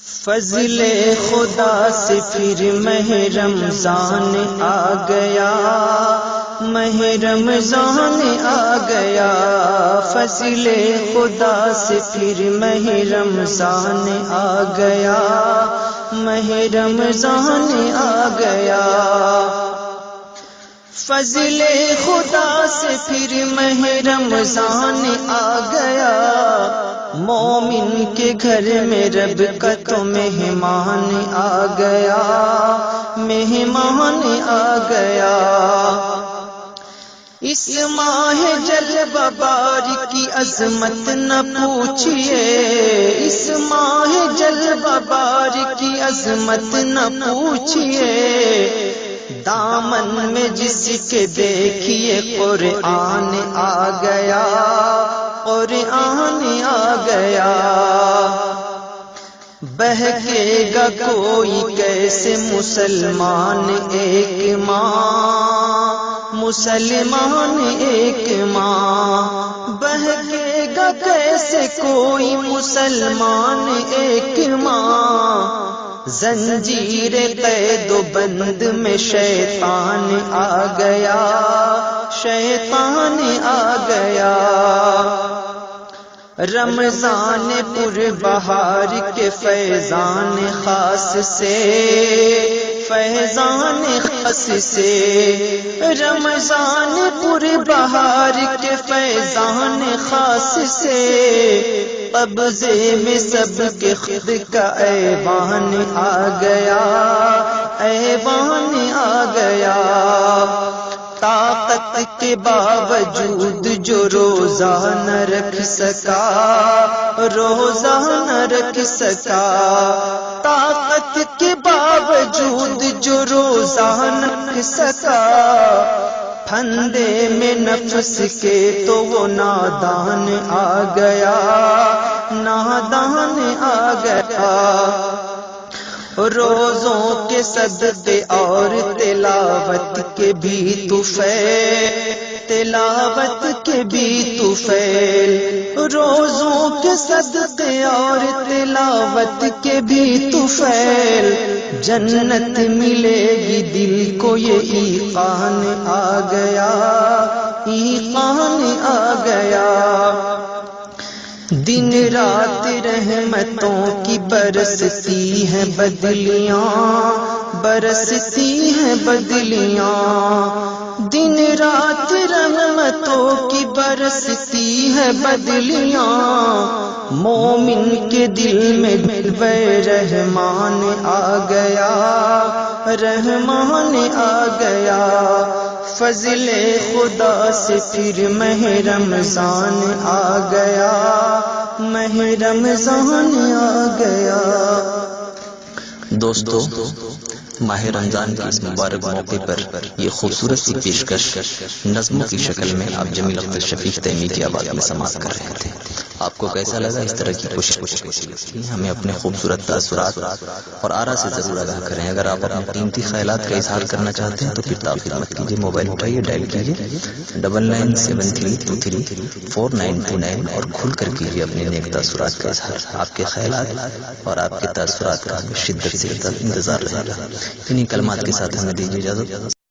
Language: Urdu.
فضل خدا سے پھر ماہ رمضان آ گیا، ماہ رمضان آ گیا، فضل خدا سے پھر ماہ رمضان آ گیا، ماہ رمضان آ گیا، فضل خدا سے پھر ماہ رمضان آ گیا، مومن کے گھر میں رب کا تو مہمان آ گیا، مہمان آ گیا، اس ماہ جلوہ باری کی عظمت نہ پوچھئے، اس ماہ جلوہ باری کی عظمت نہ پوچھئے، دامن میں جس کے دیکھیے قرآن آ گیا، قرآن آ گیا، بہکے گا کوئی کیسے مسلمان ایک ماں، مسلمان ایک ماں، بہکے گا کیسے کوئی مسلمان ایک ماں، زنجیر قید و بند میں شیطان آ گیا، شیطان آ گیا، رمضان پر بہار کے فیضان خاص سے، فیضان خاص سے، رمضان پر بہار کے فیضان خاص سے، قبضے میں سب کے خود کا ایوان آ گیا، ایوان آ گیا، طاقت کے باوجود جو روزہ نہ رکھ سکا، روزہ نہ رکھ سکا، طاقت کے باوجود جو روزہ نہ رکھ سکا، پھندے میں نفس کے تو وہ نادان آ گیا، نادان آ گیا، روزوں کے صدقے اور تلاوت کے بھی طفیل، تلاوت کے بھی طفیل، روزوں کے صدقے اور تلاوت کے بھی طفیل، جنت ملے گی دل کو یہ ایقان آ گیا، ایقان آ گیا، دن رات رحمتوں کی برستی ہیں بدلیاں، برستی ہیں بدلیاں، دن رات رحمتوں کی برستی ہیں بدلیاں، مومن کے دل میں جلوہ رحمان آ گیا، رحمان آ گیا، فضل خدا سے پھر ماہ رمضان آ گیا، ماہ رمضان آ گیا۔ دوستو، ماہ رمضان کے اس مبارک موقع پر یہ خوبصورت سی پیشکش نظموں کی شکل میں آپ جمیل اختر شفیق تیمی کی آواز میں سماعت کر رہے تھے۔ آپ کو کیسا لگا؟ اس طرح کی کوشش ہمیں اپنے خوبصورت تاثرات اور آرا سے ضرور آگاہ کریں۔ اگر آپ اپنے قیمتی خیالات کا اظہار کرنا چاہتے ہیں تو پھر تاخیر مت کیجیے، موبائل اٹھائیے، ڈائل کیجیے 9973234929 اور کھل کر کیجیے اپنے نیک تاثرات کا اظہار۔ آپ کے خیالات اور آپ کے تاثرات کا ہمیں شدت سے انتظار رہے گا۔ انہی کلمات کے ساتھ ہمیں دیجیے اجازت۔